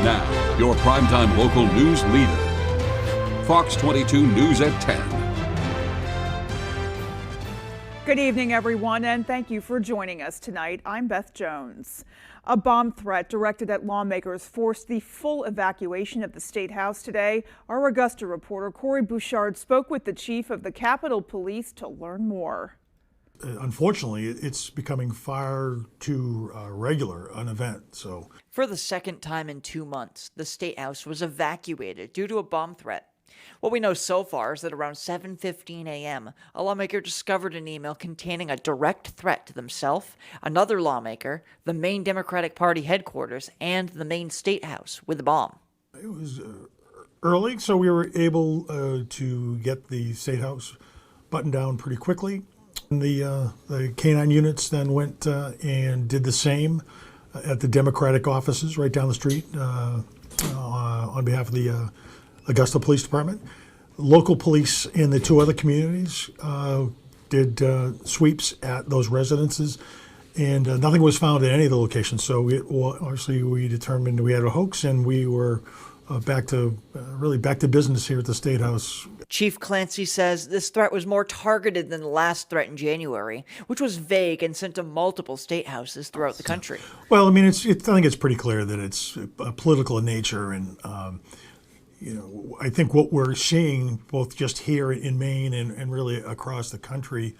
Now, your primetime local news leader. Fox 22 News at 10. Good evening, everyone, and thank you for joining us tonight. I'm Beth Jones. A bomb threat directed at lawmakers forced the full evacuation of the State House today. Our Augusta reporter Corey Bouchard spoke with the chief of the Capitol Police to learn more. Unfortunately, it's becoming far too regular an event. For the second time in 2 months, the State House was evacuated due to a bomb threat. What we know so far is that around 7:15 a.m., a lawmaker discovered an email containing a direct threat to themselves, another lawmaker, the Maine Democratic Party headquarters, and the Maine State House with a bomb. It was early, so we were able to get the State House buttoned down pretty quickly. And the K-9 units then went and did the same at the Democratic offices right down the street on behalf of the Augusta Police Department. Local police in the two other communities did sweeps at those residences, and nothing was found at any of the locations. So obviously we determined we had a hoax, and we were back to business here at the State House. Chief Clancy says this threat was more targeted than the last threat in January, which was vague and sent to multiple state houses throughout the country. Well, I mean, I think it's pretty clear that it's political in nature, and I think what we're seeing both just here in Maine and really across the country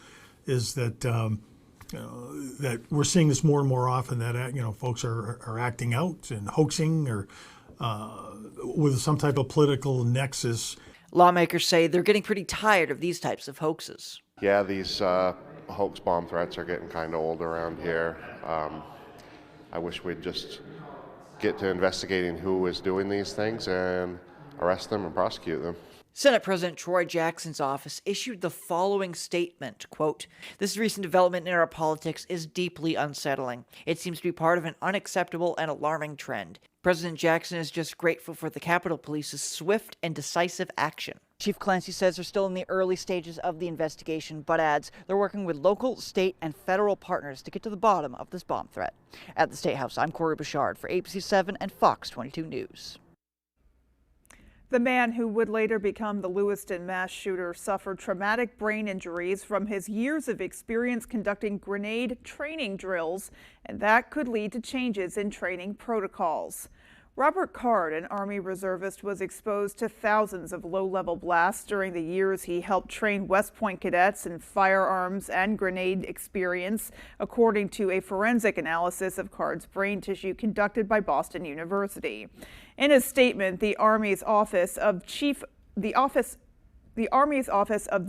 is that that we're seeing this more and more often, that folks are acting out and hoaxing or with some type of political nexus. Lawmakers say they're getting pretty tired of these types of hoaxes. Yeah, these hoax bomb threats are getting kind of old around here. I wish we'd just get to investigating who is doing these things and arrest them and prosecute them. Senate President Troy Jackson's office issued the following statement, quote, "This recent development in our politics is deeply unsettling. It seems to be part of an unacceptable and alarming trend. President Jackson is just grateful for the Capitol Police's swift and decisive action." Chief Clancy says they're still in the early stages of the investigation, but adds they're working with local, state, and federal partners to get to the bottom of this bomb threat. At the State House, I'm Corey Bouchard for ABC 7 and Fox 22 News. The man who would later become the Lewiston mass shooter suffered traumatic brain injuries from his years of experience conducting grenade training drills, and that could lead to changes in training protocols. Robert Card, an Army reservist, was exposed to thousands of low-level blasts during the years he helped train West Point cadets in firearms and grenade experience, according to a forensic analysis of Card's brain tissue conducted by Boston University. In a statement, the Army's Office of the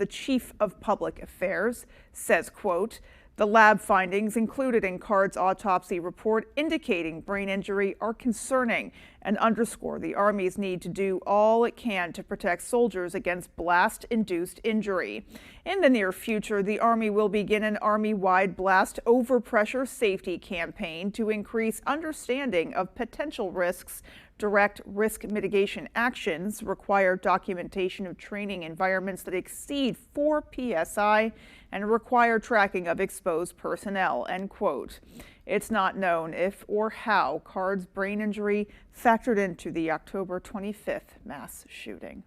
Chief of Public Affairs says, quote, "The lab findings included in Card's autopsy report indicating brain injury are concerning and underscore the Army's need to do all it can to protect soldiers against blast-induced injury. In the near future, the Army will begin an Army-wide blast overpressure safety campaign to increase understanding of potential risks, direct risk mitigation actions, require documentation of training environments that exceed 4 psi, and require tracking of exposed personnel," end quote. It's not known if or how Card's brain injury factored into the October 25th mass shooting.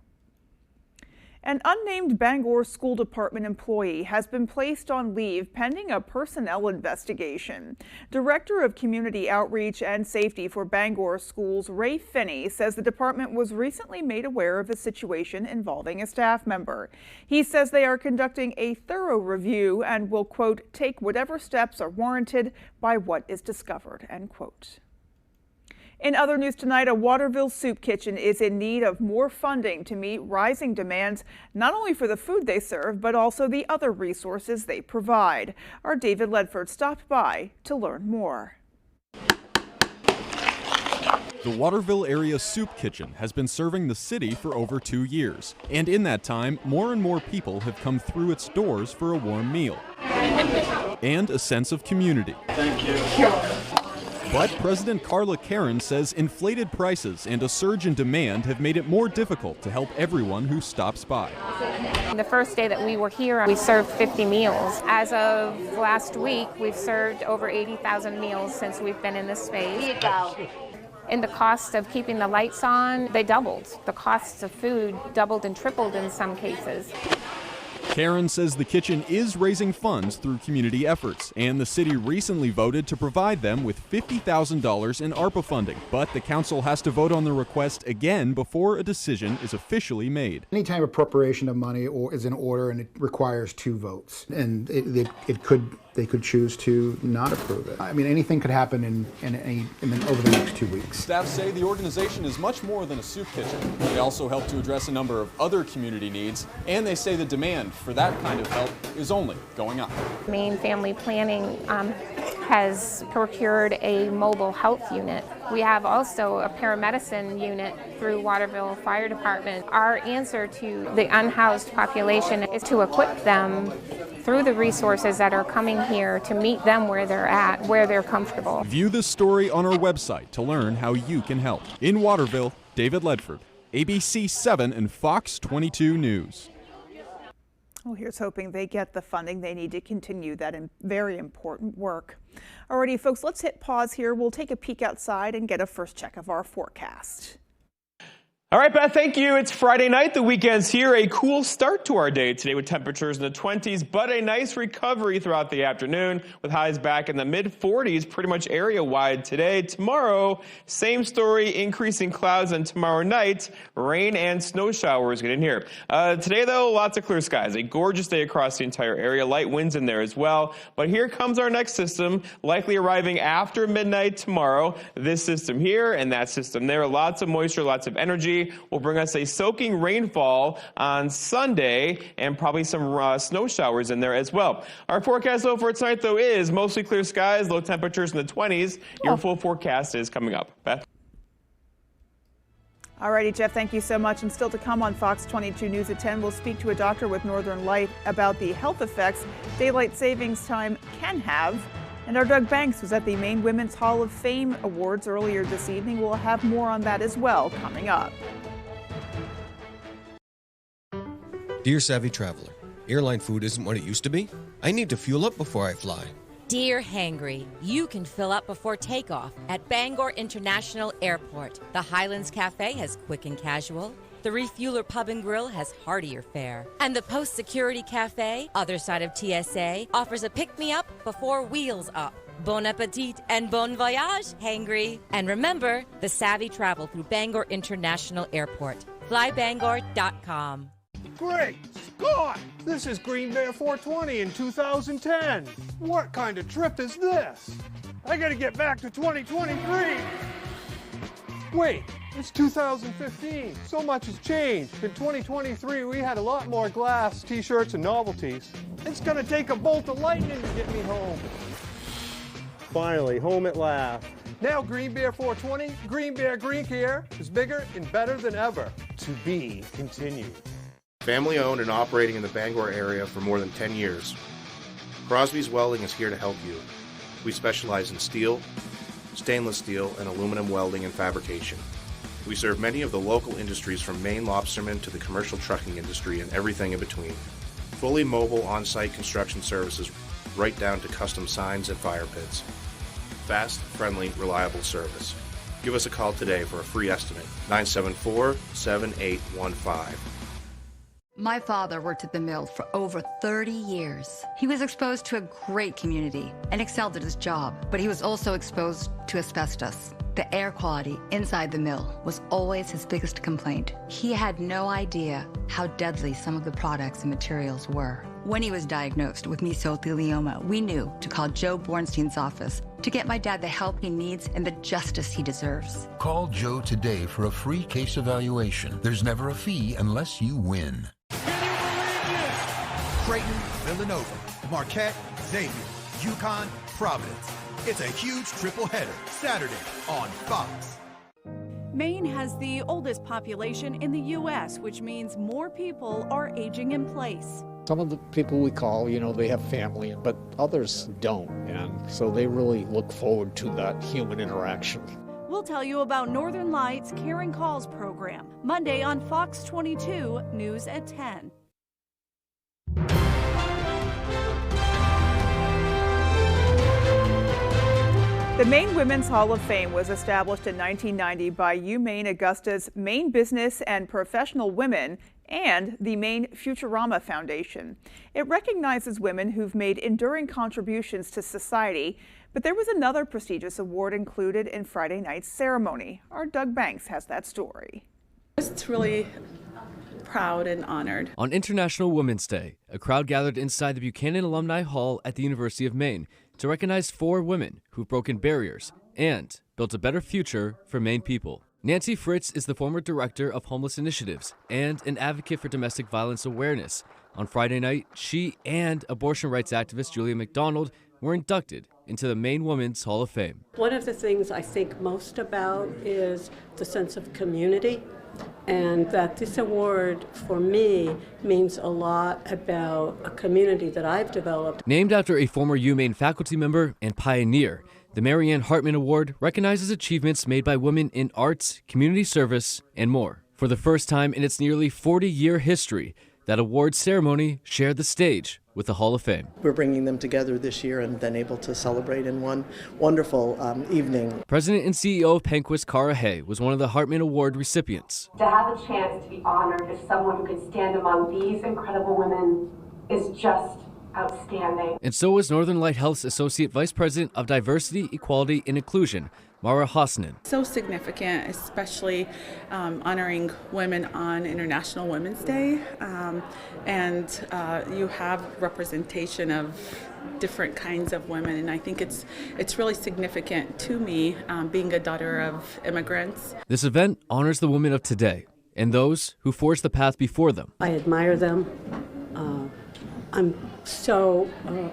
An unnamed Bangor School Department employee has been placed on leave pending a personnel investigation. Director of Community Outreach and Safety for Bangor Schools, Ray Finney, says the department was recently made aware of a situation involving a staff member. He says they are conducting a thorough review and will, quote, "take whatever steps are warranted by what is discovered," end quote. In other news tonight, a Waterville soup kitchen is in need of more funding to meet rising demands, not only for the food they serve, but also the other resources they provide. Our David Ledford stopped by to learn more. The Waterville Area Soup Kitchen has been serving the city for over 2 years. And in that time, more and more people have come through its doors for a warm meal and a sense of community. Thank you. But President Carla Caron says inflated prices and a surge in demand have made it more difficult to help everyone who stops by. The first day that we were here, we served 50 meals. As of last week, we've served over 80,000 meals since we've been in this space. And the cost of keeping the lights on, they doubled. The costs of food doubled and tripled in some cases. Karen says the kitchen is raising funds through community efforts, and the city recently voted to provide them with $50,000 in ARPA funding. But the council has to vote on the request again before a decision is officially made. Anytime appropriation of money is in order and it requires 2 votes, and they could choose to not approve it. I mean, anything could happen over the next 2 weeks. Staff say the organization is much more than a soup kitchen. They also help to address a number of other community needs, and they say the demand for that kind of help is only going up. Maine Family Planning has procured a mobile health unit. We have also a paramedicine unit through Waterville Fire Department. Our answer to the unhoused population is to equip them through the resources that are coming here to meet them where they're at, where they're comfortable. View this story on our website to learn how you can help. In Waterville, David Ledford, ABC 7 and Fox 22 News. Well, here's hoping they get the funding they need to continue that very important work. Alrighty, folks, let's hit pause here. We'll take a peek outside and get a first check of our forecast. All right, Beth, thank you. It's Friday night. The weekend's here. A cool start to our day today with temperatures in the 20s, but a nice recovery throughout the afternoon with highs back in the mid-40s pretty much area-wide today. Tomorrow, same story, increasing clouds, and tomorrow night, rain and snow showers get in here. Today, though, lots of clear skies. A gorgeous day across the entire area. Light winds in there as well. But here comes our next system, likely arriving after midnight tomorrow. This system here and that system there. Lots of moisture, lots of energy. Will bring us a soaking rainfall on Sunday and probably some snow showers in there as well. Our forecast, though, for tonight, though, is mostly clear skies, low temperatures in the 20s. Your full forecast is coming up. Beth? All righty, Jeff, thank you so much. And still to come on Fox 22 News at 10, we'll speak to a doctor with Northern Light about the health effects daylight savings time can have. And our Doug Banks was at the Maine Women's Hall of Fame Awards earlier this evening. We'll have more on that as well coming up. Dear Savvy Traveler, airline food isn't what it used to be. I need to fuel up before I fly. Dear Hangry, you can fill up before takeoff at Bangor International Airport. The Highlands Cafe has quick and casual. The Refueler Pub and Grill has heartier fare. And the Post Security Cafe, other side of TSA, offers a pick-me-up before wheels up. Bon appetit and bon voyage, Hangry. And remember, the savvy travel through Bangor International Airport. Flybangor.com. Great Scott! This is Green Bear 420 in 2010. What kind of trip is this? I gotta get back to 2023. Wait, it's 2015. So much has changed. In 2023, we had a lot more glass, t-shirts, and novelties. It's gonna take a bolt of lightning to get me home. Finally, home at last. Now Green Bear 420, Green Bear Green Care is bigger and better than ever. To be continued. Family owned and operating in the Bangor area for more than 10 years. Crosby's Welding is here to help you. We specialize in steel, stainless steel, and aluminum welding and fabrication. We serve many of the local industries from Maine lobstermen to the commercial trucking industry and everything in between. Fully mobile on-site construction services right down to custom signs and fire pits. Fast, friendly, reliable service. Give us a call today for a free estimate, 974-7815. My father worked at the mill for over 30 years. He was exposed to a great community and excelled at his job, but he was also exposed to asbestos. The air quality inside the mill was always his biggest complaint. He had no idea how deadly some of the products and materials were. When he was diagnosed with mesothelioma, we knew to call Joe Bornstein's office to get my dad the help he needs and the justice he deserves. Call Joe today for a free case evaluation. There's never a fee unless you win. Creighton, Villanova, Marquette, Xavier, UConn, Providence. It's a huge triple header Saturday on Fox. Maine has the oldest population in the U.S., which means more people are aging in place. Some of the people we call, they have family, but others don't, and so they really look forward to that human interaction. We'll tell you about Northern Lights Caring Calls program, Monday on Fox 22 News at 10. The Maine Women's Hall of Fame was established in 1990 by UMaine Augusta's Maine Business and Professional Women and the Maine Futurama Foundation. It recognizes women who've made enduring contributions to society, but there was another prestigious award included in Friday night's ceremony. Our Doug Banks has that story. It's really proud and honored. On International Women's Day, a crowd gathered inside the Buchanan Alumni Hall at the University of Maine to recognize 4 women who've broken barriers and built a better future for Maine people. Nancy Fritz is the former director of homeless initiatives and an advocate for domestic violence awareness. On Friday night, she and abortion rights activist Julia McDonald were inducted into the Maine Women's Hall of Fame. One of the things I think most about is the sense of community, and that this award for me means a lot about a community that I've developed. Named after a former UMaine faculty member and pioneer, the Mary Ann Hartman Award recognizes achievements made by women in arts, community service, and more. For the first time in its nearly 40-year history, that award ceremony shared the stage with the Hall of Fame. We're bringing them together this year and then able to celebrate in one wonderful evening. President and CEO of Penquist, Cara Hay, was one of the Hartman Award recipients. To have a chance to be honored as someone who could stand among these incredible women is just outstanding. And so was Northern Light Health's Associate Vice President of Diversity, Equality, and Inclusion, Mara Hossanen. So significant, especially honoring women on International Women's Day. And you have representation of different kinds of women, and I think it's really significant to me, being a daughter of immigrants. This event honors the women of today and those who forged the path before them. I admire them. I'm so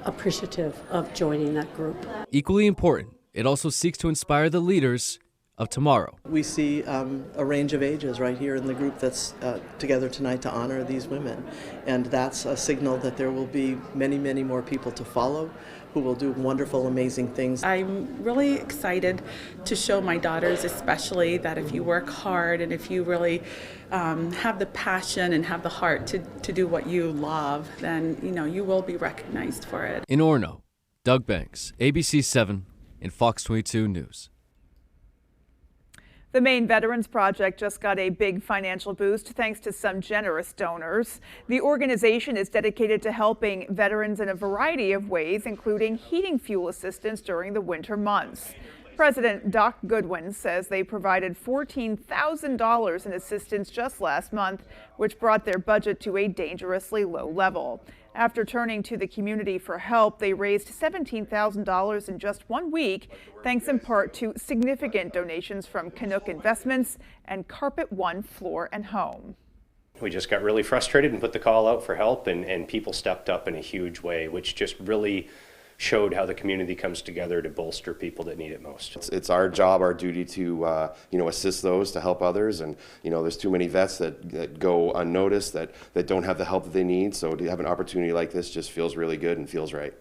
appreciative of joining that group. Equally important, it also seeks to inspire the leaders of tomorrow. We see a range of ages right here in the group that's together tonight to honor these women. And that's a signal that there will be many, many more people to follow who will do wonderful, amazing things. I'm really excited to show my daughters especially that if you work hard and if you really have the passion and have the heart to do what you love, then you will be recognized for it. In Orono, Doug Banks, ABC 7 and Fox 22 News. The Maine Veterans Project just got a big financial boost thanks to some generous donors. The organization is dedicated to helping veterans in a variety of ways, including heating fuel assistance during the winter months. President Doc Goodwin says they provided $14,000 in assistance just last month, which brought their budget to a dangerously low level. After turning to the community for help, they raised $17,000 in just 1 week, thanks in part to significant donations from Canuck Investments and Carpet One Floor and Home. We just got really frustrated and put the call out for help, and people stepped up in a huge way, which just really showed how the community comes together to bolster people that need it most. It's our job, our duty to assist those, to help others, and there's too many vets that go unnoticed, that don't have the help that they need, so to have an opportunity like this just feels really good and feels right.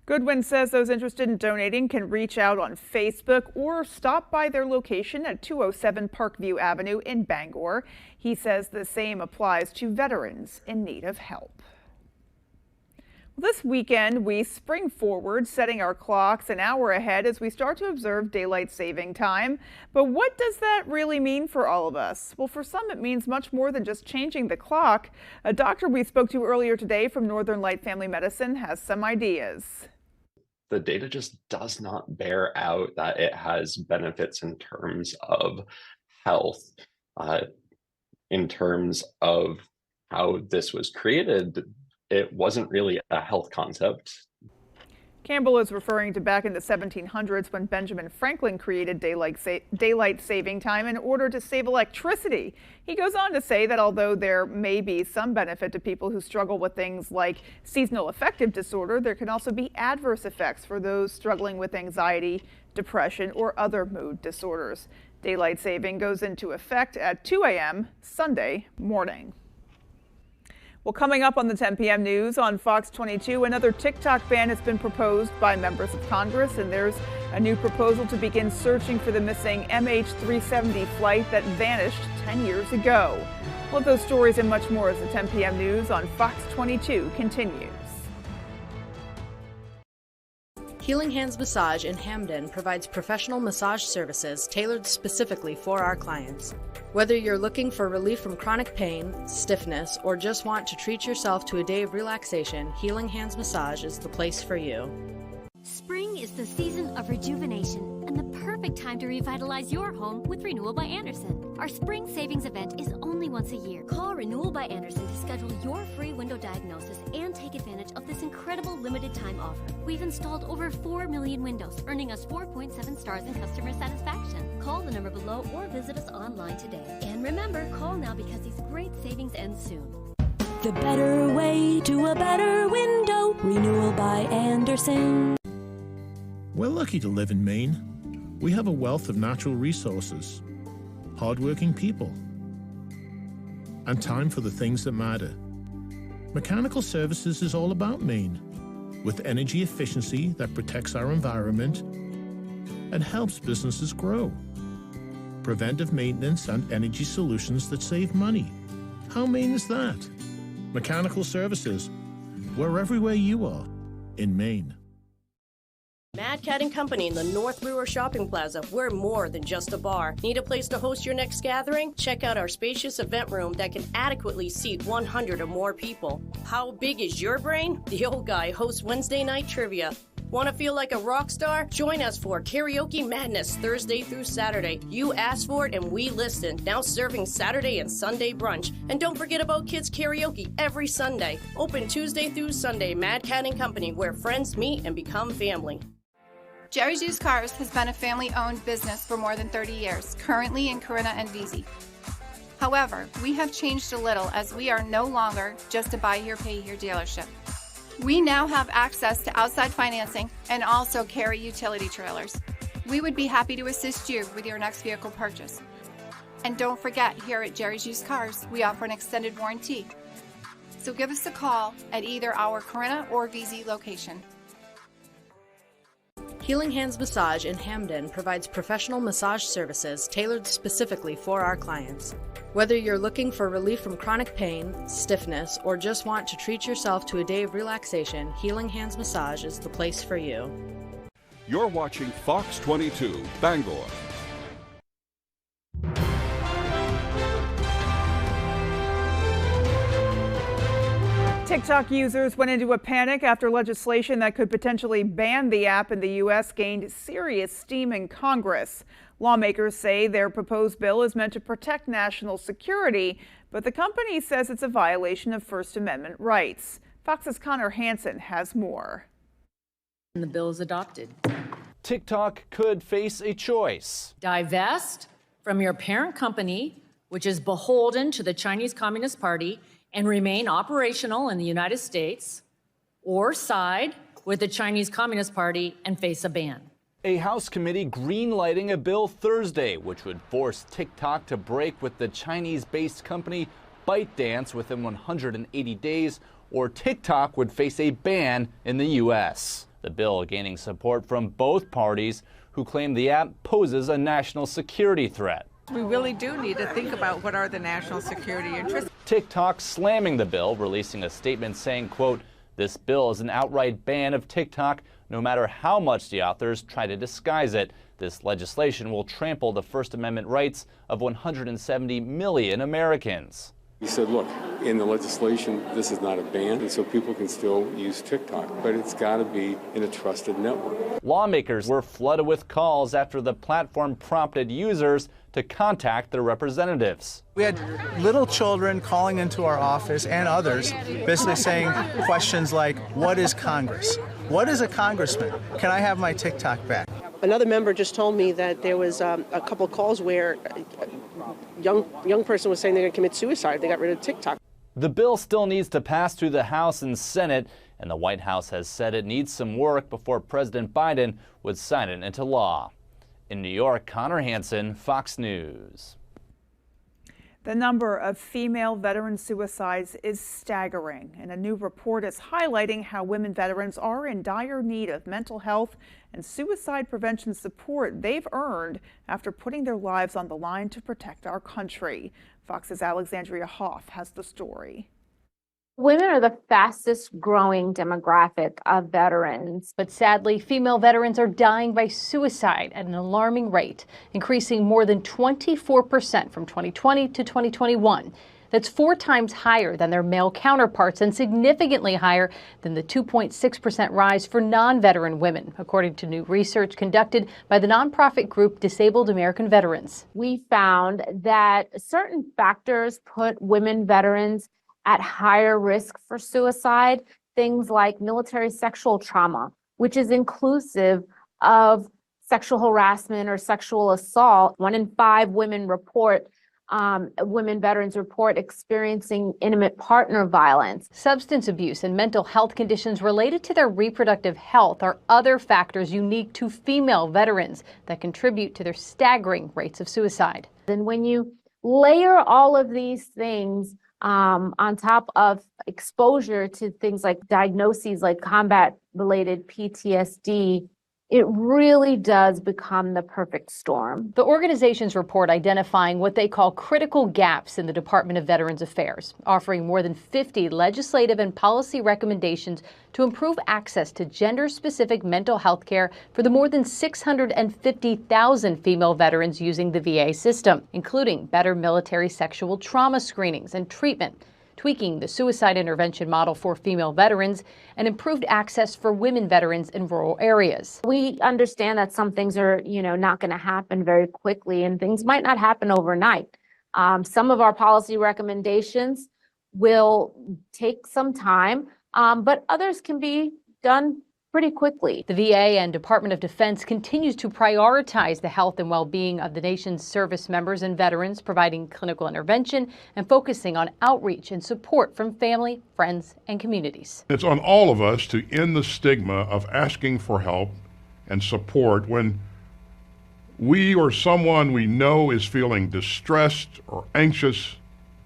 Goodwin says those interested in donating can reach out on Facebook or stop by their location at 207 Parkview Avenue in Bangor. He says the same applies to veterans in need of help. This weekend, we spring forward, setting our clocks an hour ahead as we start to observe daylight saving time. But what does that really mean for all of us? Well, for some, it means much more than just changing the clock. A doctor we spoke to earlier today from Northern Light Family Medicine has some ideas. The data just does not bear out that it has benefits in terms of health, in terms of how this was created. It wasn't really a health concept. Campbell is referring to back in the 1700s when Benjamin Franklin created daylight saving time in order to save electricity. He goes on to say that although there may be some benefit to people who struggle with things like seasonal affective disorder, there can also be adverse effects for those struggling with anxiety, depression, or other mood disorders. Daylight saving goes into effect at 2 a.m. Sunday morning. Well, coming up on the 10 p.m. news on Fox 22, another TikTok ban has been proposed by members of Congress, and there's a new proposal to begin searching for the missing MH370 flight that vanished 10 years ago. All of those stories and much more as the 10 p.m. news on Fox 22 continues. Healing Hands Massage in Hamden provides professional massage services tailored specifically for our clients. Whether you're looking for relief from chronic pain, stiffness, or just want to treat yourself to a day of relaxation, Healing Hands Massage is the place for you. Spring is the season of rejuvenation and the perfect time to revitalize your home with Renewal by Andersen. Our spring savings event is only once a year. Call Renewal by Andersen to schedule your free window diagnosis and take advantage of this incredible limited time offer. We've installed over 4 million windows, earning us 4.7 stars in customer satisfaction. Call the number below or visit us online today. And remember, call now because these great savings end soon. The better way to a better window. Renewal by Andersen. We're lucky to live in Maine. We have a wealth of natural resources, hardworking people, and time for the things that matter. Mechanical Services is all about Maine, with energy efficiency that protects our environment and helps businesses grow. Preventive maintenance and energy solutions that save money. How Maine is that? Mechanical Services. We're everywhere you are in Maine. Mad Cat & Company in the North Brewer Shopping Plaza. We're more than just a bar. Need a place to host your next gathering? Check out our spacious event room that can adequately seat 100 or more people. How big is your brain? The Old Guy hosts Wednesday night trivia. Want to feel like a rock star? Join us for Karaoke Madness Thursday through Saturday. You asked for it and we listened. Now serving Saturday and Sunday brunch. And don't forget about kids karaoke every Sunday. Open Tuesday through Sunday. Mad Cat & Company, where friends meet and become family. Jerry's Used Cars has been a family-owned business for more than 30 years, currently in Corinna and Vesey. However, we have changed a little as we are no longer just a buy-here, pay-here dealership. We now have access to outside financing and also carry utility trailers. We would be happy to assist you with your next vehicle purchase. And don't forget, here at Jerry's Used Cars, we offer an extended warranty. So give us a call at either our Corinna or Vesey location. Healing Hands Massage in Hamden provides professional massage services tailored specifically for our clients. Whether you're looking for relief from chronic pain, stiffness, or just want to treat yourself to a day of relaxation, Healing Hands Massage is the place for you. You're watching Fox 22, Bangor. TikTok users went into a panic after legislation that could potentially ban the app in the U.S. gained serious steam in Congress. Lawmakers say their proposed bill is meant to protect national security, but the company says it's a violation of First Amendment rights. Fox's Connor Hansen has more. The bill is adopted. TikTok could face a choice. Divest from your parent company, which is beholden to the Chinese Communist Party, and remain operational in the United States, or side with the Chinese Communist Party and face a ban. A House committee greenlighting a bill Thursday, which would force TikTok to break with the Chinese-based company ByteDance within 180 days, or TikTok would face a ban in the U.S. The bill gaining support from both parties, who claim the app poses a national security threat. We really do need to think about what are the national security interests. TikTok slamming the bill, releasing a statement saying, quote, "This bill is an outright ban of TikTok, no matter how much the authors try to disguise it. This legislation will trample the First Amendment rights of 170 million Americans." He said, look, in the legislation, this is not a ban, and so people can still use TikTok, but it's got to be in a trusted network. Lawmakers were flooded with calls after the platform prompted users to contact their representatives. We had little children calling into our office and others basically saying questions like, what is Congress? What is a congressman? Can I have my TikTok back? Another member just told me that there was a couple of calls where a young person was saying they're going to commit suicide. They got rid of TikTok. The bill still needs to pass through the House and Senate, and the White House has said it needs some work before President Biden would sign it into law. In New York, Connor Hansen, Fox News. The number of female veteran suicides is staggering, and a new report is highlighting how women veterans are in dire need of mental health and suicide prevention support they've earned after putting their lives on the line to protect our country. Fox's Alexandria Hoff has the story. Women are the fastest growing demographic of veterans. But sadly, female veterans are dying by suicide at an alarming rate, increasing more than 24% from 2020 to 2021. That's 4 times higher than their male counterparts and significantly higher than the 2.6% rise for non-veteran women, according to new research conducted by the nonprofit group Disabled American Veterans. We found that certain factors put women veterans at higher risk for suicide, things like military sexual trauma, which is inclusive of sexual harassment or sexual assault. 1 in 5 women veterans report experiencing intimate partner violence. Substance abuse and mental health conditions related to their reproductive health are other factors unique to female veterans that contribute to their staggering rates of suicide. And when you layer all of these things on top of exposure to things like diagnoses like combat-related PTSD, it really does become the perfect storm. The organization's report identifying what they call critical gaps in the Department of Veterans Affairs, offering more than 50 legislative and policy recommendations to improve access to gender-specific mental health care for the more than 650,000 female veterans using the VA system, including better military sexual trauma screenings and treatment, tweaking the suicide intervention model for female veterans, and improved access for women veterans in rural areas. We understand that some things are, not going to happen very quickly, and things might not happen overnight. Some of our policy recommendations will take some time, but others can be done pretty quickly. The VA and Department of Defense continues to prioritize the health and well-being of the nation's service members and veterans, providing clinical intervention and focusing on outreach and support from family, friends, and communities. It's on all of us to end the stigma of asking for help and support when we or someone we know is feeling distressed or anxious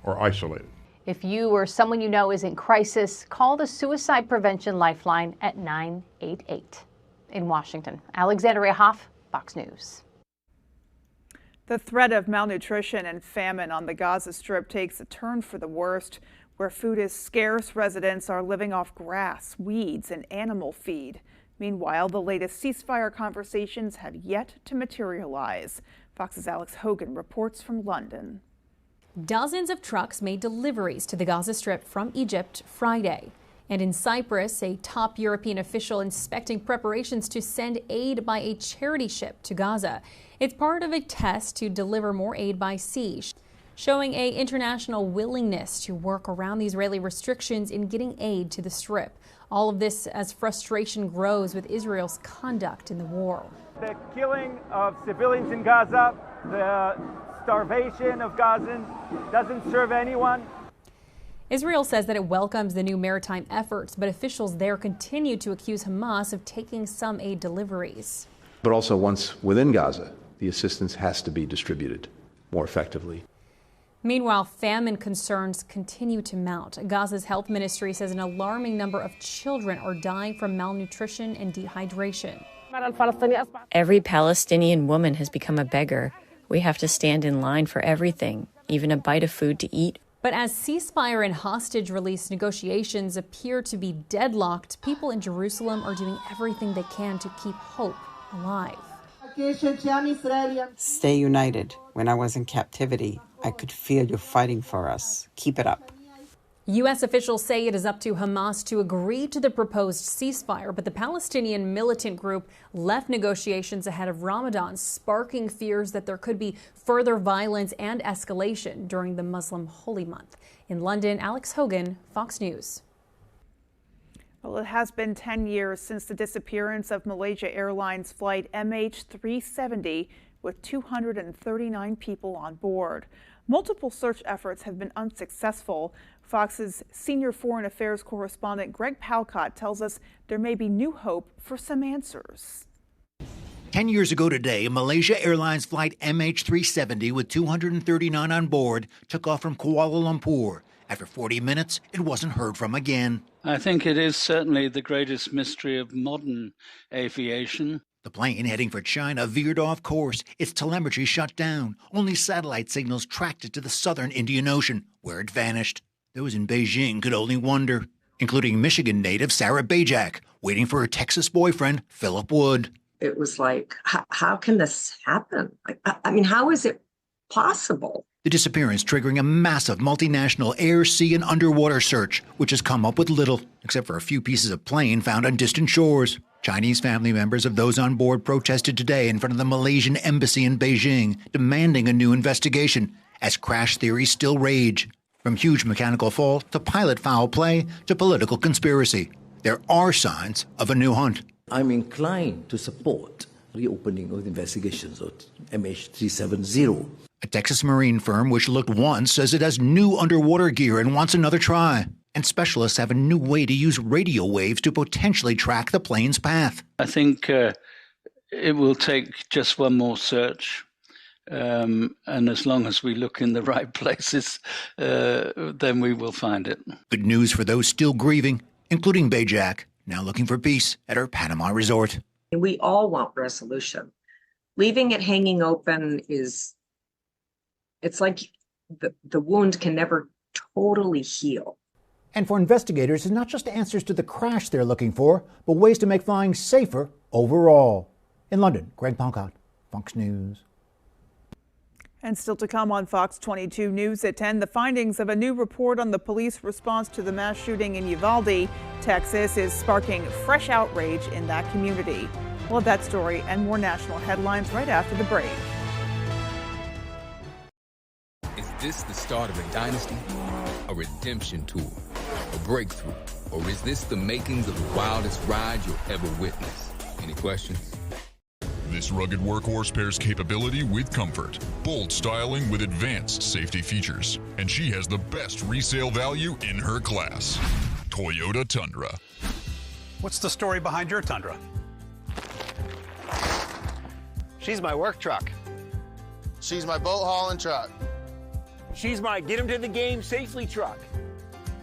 or isolated. If you or someone you know is in crisis, call the Suicide Prevention Lifeline at 988. In Washington, Alexandria Hoff, Fox News. The threat of malnutrition and famine on the Gaza Strip takes a turn for the worst. Where food is scarce, residents are living off grass, weeds, and animal feed. Meanwhile, the latest ceasefire conversations have yet to materialize. Fox's Alex Hogan reports from London. Dozens of trucks made deliveries to the Gaza Strip from Egypt Friday. And in Cyprus, a top European official inspecting preparations to send aid by a charity ship to Gaza. It's part of a test to deliver more aid by sea, showing an international willingness to work around the Israeli restrictions in getting aid to the Strip. All of this as frustration grows with Israel's conduct in the war. The killing of civilians in Gaza, the starvation of Gazans doesn't serve anyone. Israel says that it welcomes the new maritime efforts, but officials there continue to accuse Hamas of taking some aid deliveries. But also, once within Gaza, the assistance has to be distributed more effectively. Meanwhile, famine concerns continue to mount. Gaza's health ministry says an alarming number of children are dying from malnutrition and dehydration. Every Palestinian woman has become a beggar. We have to stand in line for everything, even a bite of food to eat. But as ceasefire and hostage release negotiations appear to be deadlocked, people in Jerusalem are doing everything they can to keep hope alive. Stay united. When I was in captivity, I could feel you fighting for us. Keep it up. U.S. officials say it is up to Hamas to agree to the proposed ceasefire, but the Palestinian militant group left negotiations ahead of Ramadan, sparking fears that there could be further violence and escalation during the Muslim holy month. In London, Alex Hogan, Fox News. Well, it has been 10 years since the disappearance of Malaysia Airlines flight MH370 with 239 people on board. Multiple search efforts have been unsuccessful. Fox's senior foreign affairs correspondent Greg Palcott tells us there may be new hope for some answers. 10 years ago today, Malaysia Airlines flight MH370 with 239 on board took off from Kuala Lumpur. After 40 minutes, it wasn't heard from again. I think it is certainly the greatest mystery of modern aviation. The plane heading for China veered off course. Its telemetry shut down. Only satellite signals tracked it to the southern Indian Ocean, where it vanished. Those in Beijing could only wonder, including Michigan native Sarah Bajak, waiting for her Texas boyfriend, Philip Wood. It was like, how can this happen? I mean, how is it possible? The disappearance triggering a massive multinational air, sea, and underwater search, which has come up with little, except for a few pieces of plane found on distant shores. Chinese family members of those on board protested today in front of the Malaysian embassy in Beijing, demanding a new investigation, as crash theories still rage. From huge mechanical fault to pilot foul play to political conspiracy, there are signs of a new hunt. I'm inclined to support reopening of investigations of MH370. A Texas marine firm which looked once says it has new underwater gear and wants another try. And specialists have a new way to use radio waves to potentially track the plane's path. I think it will take just one more search. And as long as we look in the right places, then we will find it. Good news for those still grieving, including Bajak, now looking for peace at her Panama resort. We all want resolution. Leaving it hanging open it's like the wound can never totally heal. And for investigators, it's not just answers to the crash they're looking for, but ways to make flying safer overall. In London, Greg Palcott, Fox News. And still to come on Fox 22 News at 10, the findings of a new report on the police response to the mass shooting in Uvalde, Texas, is sparking fresh outrage in that community. We'll have that story and more national headlines right after the break. Is this the start of a dynasty, a redemption tour, a breakthrough, or is this the makings of the wildest ride you'll ever witness? Any questions? This rugged workhorse pairs capability with comfort, bold styling with advanced safety features, and she has the best resale value in her class. Toyota Tundra. What's the story behind your Tundra? She's my work truck. She's my boat hauling truck. She's my get him to the game safely truck.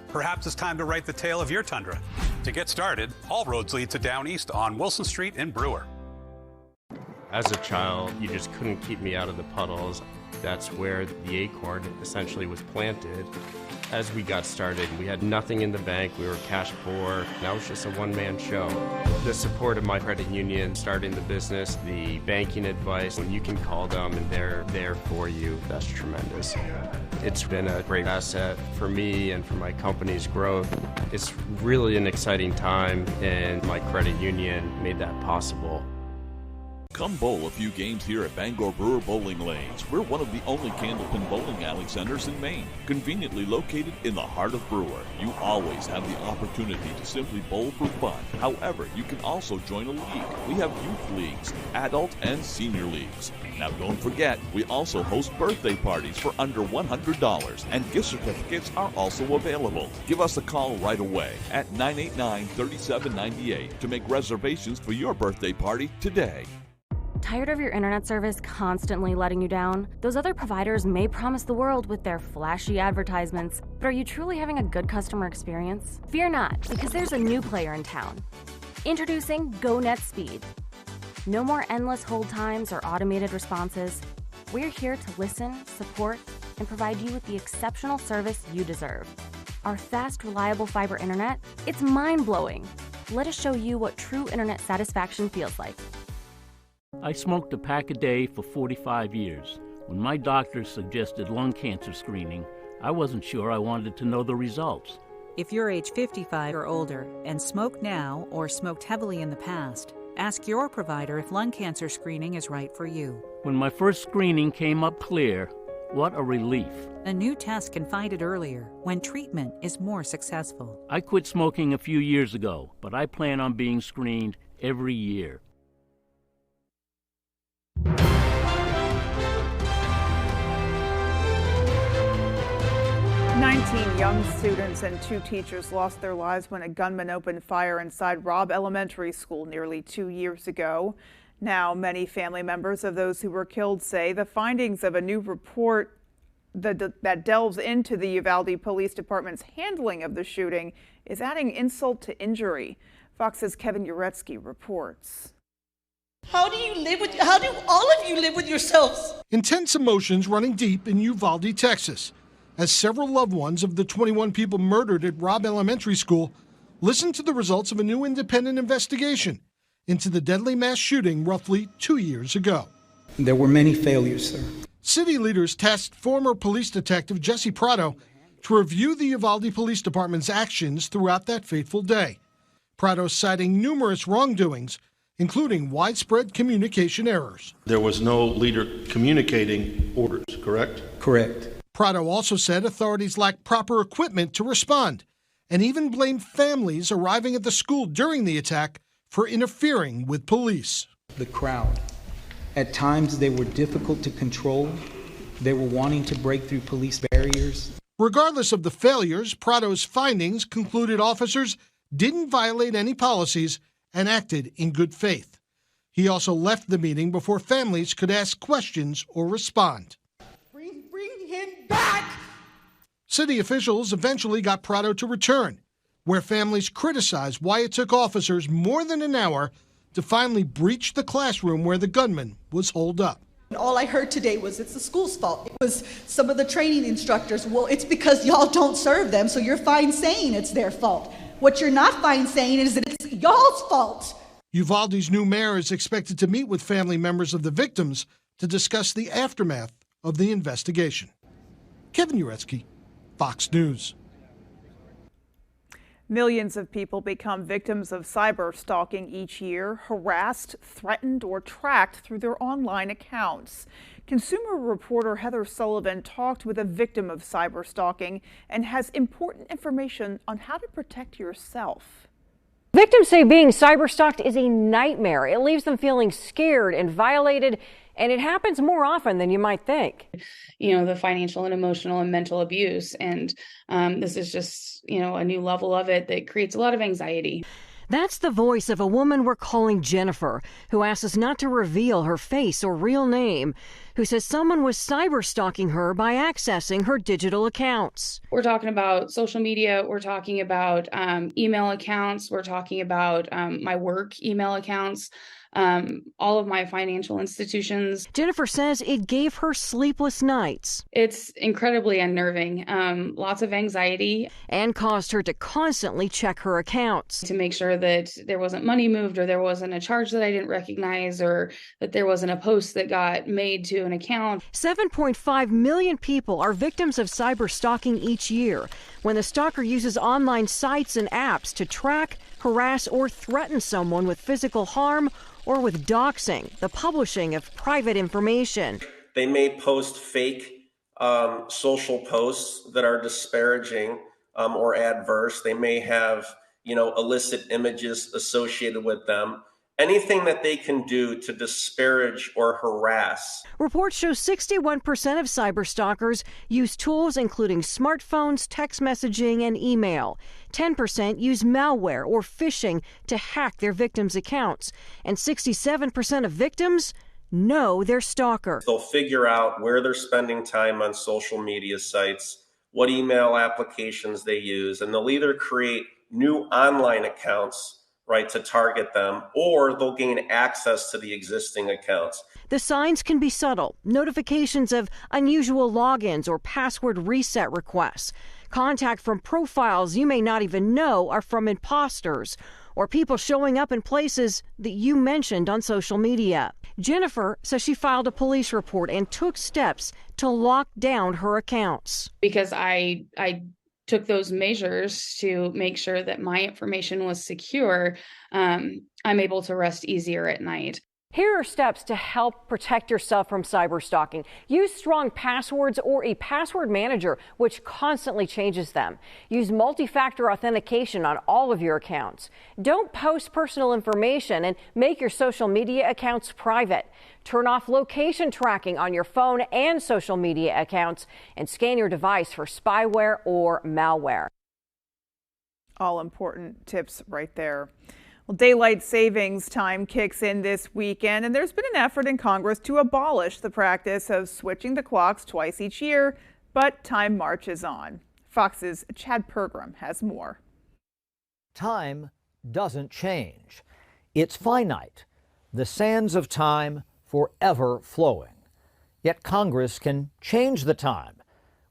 Perhaps it's time to write the tale of your Tundra. To get started, all roads lead to Down East on Wilson Street in Brewer. As a child, you just couldn't keep me out of the puddles. That's where the acorn essentially was planted. As we got started, we had nothing in the bank. We were cash poor. That was just a one-man show. The support of my credit union, starting the business, the banking advice, when you can call them and they're there for you, that's tremendous. It's been a great asset for me and for my company's growth. It's really an exciting time, and my credit union made that possible. Come bowl a few games here at Bangor Brewer Bowling Lanes. We're one of the only candlepin bowling alley centers in Maine, conveniently located in the heart of Brewer. You always have the opportunity to simply bowl for fun. However, you can also join a league. We have youth leagues, adult and senior leagues. Now don't forget, we also host birthday parties for under $100, and gift certificates are also available. Give us a call right away at 989-3798 to make reservations for your birthday party today. Tired of your internet service constantly letting you down? Those other providers may promise the world with their flashy advertisements, but are you truly having a good customer experience? Fear not, because there's a new player in town. Introducing GoNet Speed. No more endless hold times or automated responses. We're here to listen, support, and provide you with the exceptional service you deserve. Our fast, reliable fiber internet, it's mind-blowing. Let us show you what true internet satisfaction feels like. I smoked a pack a day for 45 years. When my doctor suggested lung cancer screening, I wasn't sure I wanted to know the results. If you're age 55 or older and smoke now or smoked heavily in the past, ask your provider if lung cancer screening is right for you. When my first screening came up clear, what a relief. A new test can find it earlier when treatment is more successful. I quit smoking a few years ago, but I plan on being screened every year. 19 young students and 2 teachers lost their lives when a gunman opened fire inside Robb Elementary School nearly 2 years ago. Now, many family members of those who were killed say the findings of a new report that delves into the Uvalde Police Department's handling of the shooting is adding insult to injury. Fox's Kevin Uretsky reports. How do all of you live with yourselves? Intense emotions running deep in Uvalde, Texas. as several loved ones of the 21 people murdered at Robb Elementary School listen to the results of a new independent investigation into the deadly mass shooting roughly 2 years ago. There were many failures, sir. City leaders tasked former police detective Jesse Prado to review the Uvalde Police Department's actions throughout that fateful day. Prado citing numerous wrongdoings, including widespread communication errors. There was no leader communicating orders, correct? Correct. Prado also said authorities lacked proper equipment to respond, and even blamed families arriving at the school during the attack for interfering with police. The crowd. At times they were difficult to control. They were wanting to break through police barriers. Regardless of the failures, Prado's findings concluded officers didn't violate any policies and acted in good faith. He also left the meeting before families could ask questions or respond. Bring him back! City officials eventually got Prado to return, where families criticized why it took officers more than an hour to finally breach the classroom where the gunman was holed up. All I heard today was it's the school's fault. It was some of the training instructors. Well, it's because y'all don't serve them, so you're fine saying it's their fault. What you're not fine saying is that it's y'all's fault. Uvalde's new mayor is expected to meet with family members of the victims to discuss the aftermath of the investigation. Kevin Uretsky, Fox News. Millions of people become victims of cyber stalking each year, harassed, threatened, or tracked through their online accounts. Consumer reporter Heather Sullivan talked with a victim of cyber stalking and has important information on how to protect yourself. Victims say being cyber-stalked is a nightmare. It leaves them feeling scared and violated, and it happens more often than you might think. You know, the financial and emotional and mental abuse. And this is just, a new level of it that creates a lot of anxiety. That's the voice of a woman we're calling Jennifer, who asks us not to reveal her face or real name, who says someone was cyber-stalking her by accessing her digital accounts. We're talking about social media. We're talking about email accounts. We're talking about my work email accounts. All of my financial institutions. Jennifer says it gave her sleepless nights. It's incredibly unnerving, lots of anxiety. And caused her to constantly check her accounts. To make sure that there wasn't money moved, or there wasn't a charge that I didn't recognize, or that there wasn't a post that got made to an account. 7.5 million people are victims of cyber stalking each year, when the stalker uses online sites and apps to track, harass, or threaten someone with physical harm or with doxing, the publishing of private information. They may post fake social posts that are disparaging or adverse. They may have, illicit images associated with them. Anything that they can do to disparage or harass. Reports show 61% of cyberstalkers use tools including smartphones, text messaging, and email. 10% use malware or phishing to hack their victims' accounts. And 67% of victims know their stalker. They'll figure out where they're spending time on social media sites, what email applications they use, and they'll either create new online accounts, right, to target them, or they'll gain access to the existing accounts. The signs can be subtle. Notifications of unusual logins or password reset requests. Contact from profiles you may not even know are from imposters, or people showing up in places that you mentioned on social media. Jennifer says she filed a police report and took steps to lock down her accounts. Because I took those measures to make sure that my information was secure, I'm able to rest easier at night. Here are steps to help protect yourself from cyber stalking. Use strong passwords or a password manager, which constantly changes them. Use multi-factor authentication on all of your accounts. Don't post personal information and make your social media accounts private. Turn off location tracking on your phone and social media accounts, and scan your device for spyware or malware. All important tips right there. Well, daylight savings time kicks in this weekend, and there's been an effort in Congress to abolish the practice of switching the clocks twice each year, but time marches on. Fox's Chad Pergram has more. Time doesn't change. It's finite, the sands of time forever flowing. Yet Congress can change the time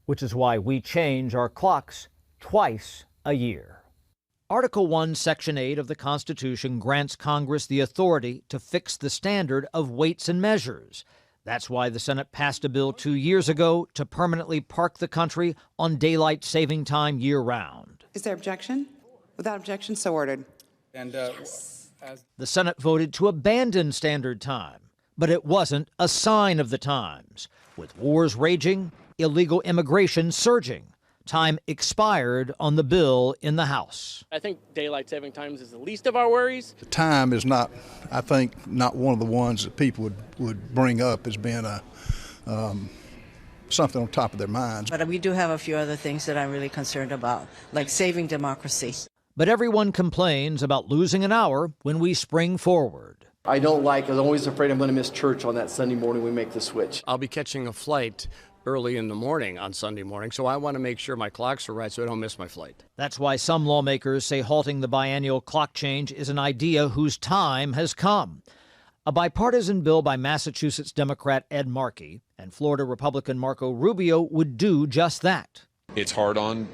which is why we change our clocks twice a year. Article 1, Section 8 of the Constitution grants Congress the authority to fix the standard of weights and measures. That's why the Senate passed a bill 2 years ago to permanently park the country on daylight saving time year-round. Is there objection? Without objection, so ordered. And the Senate voted to abandon standard time, but it wasn't a sign of the times. With wars raging, illegal immigration surging, time expired on the bill in the House. I think daylight saving times is the least of our worries. The time is not, I think, not one of the ones that people would bring up as being something on top of their minds. But we do have a few other things that I'm really concerned about, like saving democracy. But everyone complains about losing an hour when we spring forward. I'm always afraid I'm going to miss church on that Sunday morning we make the switch. I'll be catching a flight early in the morning on Sunday morning, so I want to make sure my clocks are right so I don't miss my flight. That's why some lawmakers say halting the biennial clock change is an idea whose time has come. A bipartisan bill by Massachusetts Democrat Ed Markey and Florida Republican Marco Rubio would do just that. It's hard on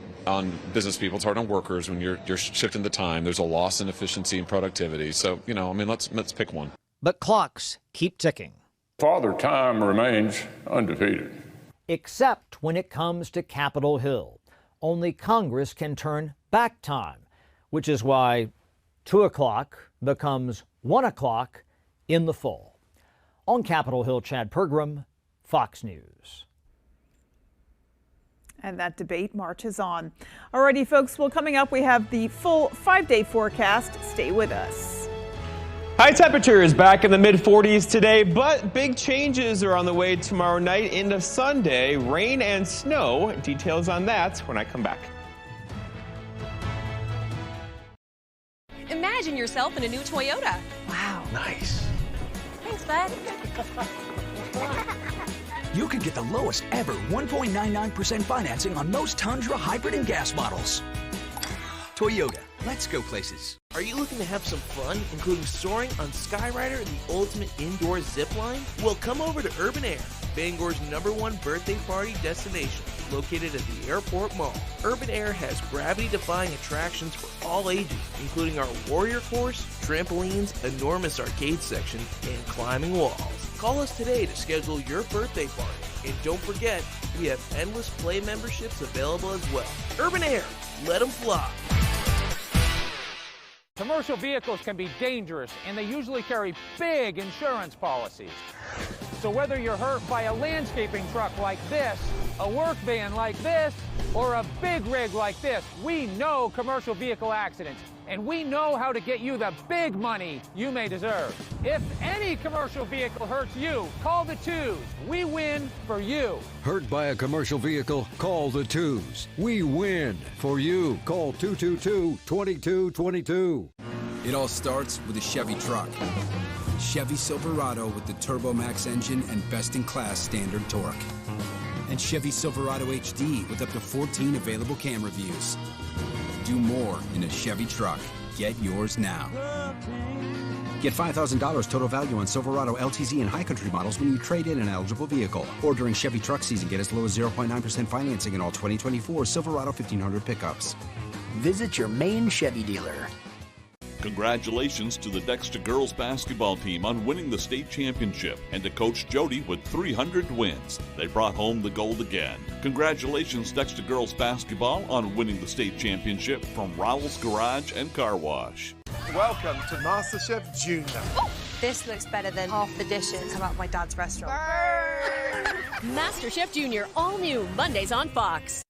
business people. It's hard on workers when you're shifting the time. There's a loss in efficiency and productivity. So, let's pick one. But clocks keep ticking. Father Time remains undefeated. Except when it comes to Capitol Hill. Only Congress can turn back time, which is why 2 o'clock becomes 1 o'clock in the fall. On Capitol Hill, Chad Pergram, Fox News. And that debate marches on. Alrighty, folks, well, coming up, we have the full 5-day forecast. Stay with us. High temperatures back in the mid-40s today, but big changes are on the way tomorrow night into Sunday. Rain and snow. Details on that when I come back. Imagine yourself in a new Toyota. Wow. Nice. Thanks, bud. You can get the lowest ever 1.99% financing on most Tundra hybrid and gas models. Toyota, let's go places. Are you looking to have some fun, including soaring on Skyrider, the ultimate indoor zip line? Well, come over to Urban Air, Bangor's #1 birthday party destination, located at the Airport Mall. Urban Air has gravity-defying attractions for all ages, including our Warrior Course, trampolines, enormous arcade section, and climbing walls. Call us today to schedule your birthday party. And don't forget, we have endless play memberships available as well. Urban Air, let them fly. Commercial vehicles can be dangerous, and they usually carry big insurance policies. So whether you're hurt by a landscaping truck like this, a work van like this, or a big rig like this, we know commercial vehicle accidents, and we know how to get you the big money you may deserve. If any commercial vehicle hurts you, call the Twos. We win for you. Hurt by a commercial vehicle? Call the Twos. We win for you. Call 222-2222. It all starts with a Chevy truck. Chevy Silverado with the TurboMax engine and best-in-class standard torque. And Chevy Silverado HD with up to 14 available camera views. Do more in a Chevy truck. Get yours now. Get $5,000 total value on Silverado LTZ and High Country models when you trade in an eligible vehicle. Or during Chevy truck season, get as low as 0.9% financing in all 2024 Silverado 1500 pickups. Visit your main Chevy dealer. Congratulations to the Dexter girls basketball team on winning the state championship, and to Coach Jody with 300 wins. They brought home the gold again. Congratulations, Dexter girls basketball, on winning the state championship from Rowell's Garage and Car Wash. Welcome to MasterChef Junior. Oh, this looks better than half the dishes about my dad's restaurant. MasterChef Junior, all new, Mondays on Fox.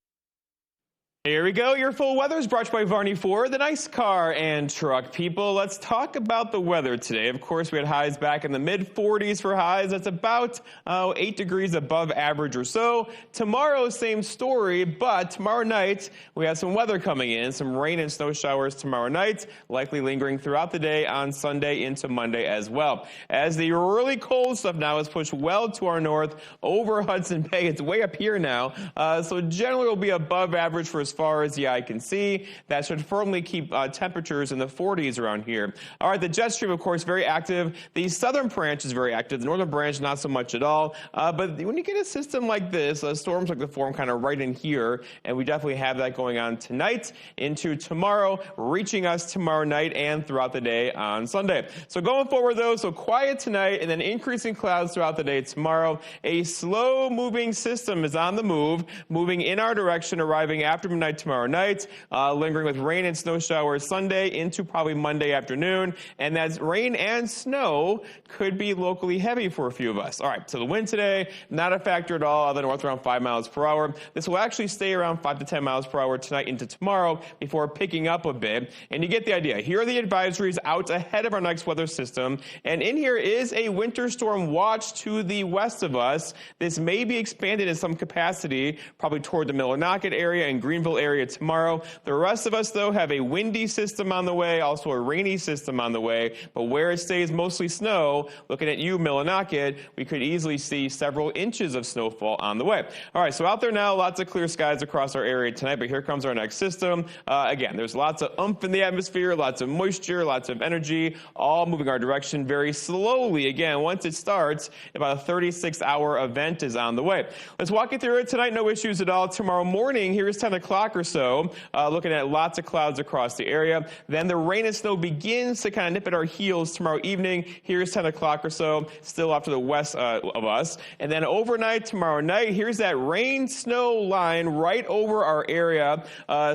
Here we go. Your full weather is brought to you by Varney Ford, the nice car and truck people. Let's talk about the weather today. Of course, we had highs back in the mid-40s for highs. That's about 8 degrees above average or so. Tomorrow, same story, but tomorrow night, we have some weather coming in, some rain and snow showers tomorrow night, likely lingering throughout the day on Sunday into Monday as well. As the really cold stuff now is pushed well to our north over Hudson Bay. It's way up here now, so generally will be above average for as far as the eye can see. That should firmly keep temperatures in the 40s around here. All right, the jet stream, of course, very active. The southern branch is very active. The northern branch, not so much at all. But when you get a system like this, storms like the form kind of right in here, and we definitely have that going on tonight into tomorrow, reaching us tomorrow night and throughout the day on Sunday. So going forward, though, so quiet tonight and then increasing clouds throughout the day tomorrow. A slow-moving system is on the move, moving in our direction, arriving after midnight tomorrow night, lingering with rain and snow showers Sunday into probably Monday afternoon. And that rain and snow could be locally heavy for a few of us. All right, so the wind today, not a factor at all, other than north around 5 miles per hour. This will actually stay around 5 to 10 miles per hour tonight into tomorrow before picking up a bit. And you get the idea. Here are the advisories out ahead of our next weather system. And in here is a winter storm watch to the west of us. This may be expanded in some capacity, probably toward the Millinocket area and Greenville area tomorrow. The rest of us, though, have a windy system on the way, also a rainy system on the way. But where it stays mostly snow, looking at you, Millinocket, we could easily see several inches of snowfall on the way. All right, so out there now, lots of clear skies across our area tonight, but here comes our next system. Again, there's lots of oomph in the atmosphere, lots of moisture, lots of energy, all moving our direction very slowly. Again, once it starts, about a 36-hour event is on the way. Let's walk you through it tonight, no issues at all. Tomorrow morning, here's 10 o'clock or so, looking at lots of clouds across the area. Then the rain and snow begins to kind of nip at our heels tomorrow evening. Here's 10 o'clock or so, still off to the west of us. And then overnight, tomorrow night, here's that rain-snow line right over our area.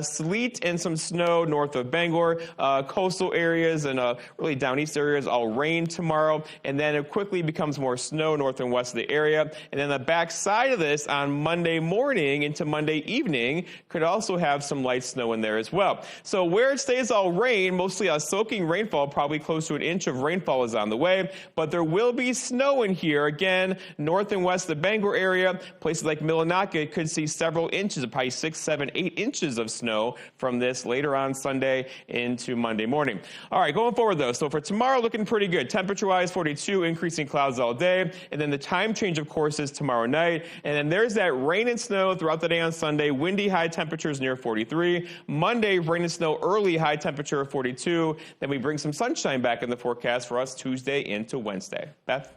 Sleet and some snow north of Bangor. Coastal areas and really down east areas all rain tomorrow. And then it quickly becomes more snow north and west of the area. And then the back side of this on Monday morning into Monday evening could also have some light snow in there as well. So where it stays all rain, mostly a soaking rainfall, probably close to an inch of rainfall is on the way. But there will be snow in here. Again, north and west of the Bangor area, places like Millinocket could see several inches, probably 6, 7, 8 inches of snow from this later on Sunday into Monday morning. All right, going forward though, so for tomorrow looking pretty good. Temperature-wise, 42, increasing clouds all day. And then the time change, of course, is tomorrow night. And then there's that rain and snow throughout the day on Sunday. Windy high temperatures near 43. Monday, rain and snow early, high temperature of 42. Then we bring some sunshine back in the forecast for us Tuesday into Wednesday. Beth?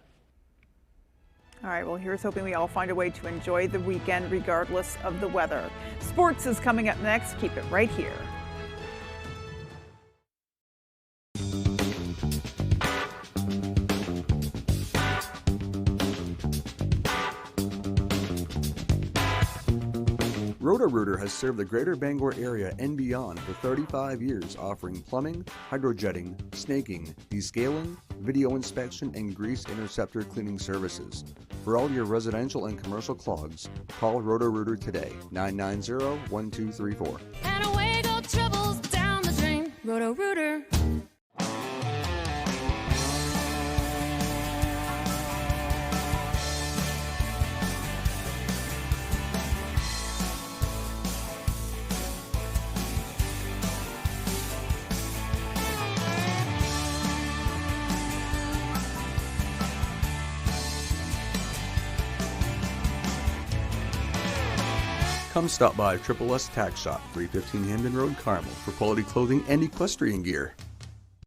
All right, well, here's hoping we all find a way to enjoy the weekend regardless of the weather. Sports is coming up next. Keep it right here. Roto-Rooter has served the greater Bangor area and beyond for 35 years, offering plumbing, hydrojetting, snaking, descaling, video inspection, and grease interceptor cleaning services. For all your residential and commercial clogs, call Roto-Rooter today, 990-1234. And away go troubles down the drain. Roto-Rooter. Come stop by Triple S Tack Shop, 315 Hamden Road, Carmel, for quality clothing and equestrian gear.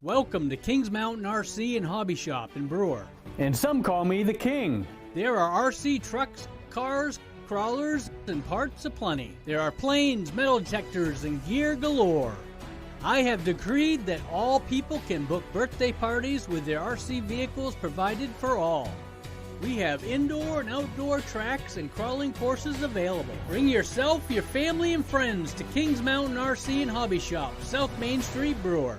Welcome to Kings Mountain RC and Hobby Shop in Brewer. And some call me the King. There are RC trucks, cars, crawlers, and parts aplenty. There are planes, metal detectors, and gear galore. I have decreed that all people can book birthday parties with their RC vehicles provided for all. We have indoor and outdoor tracks and crawling courses available. Bring yourself, your family, and friends to Kings Mountain RC and Hobby Shop, South Main Street, Brewer.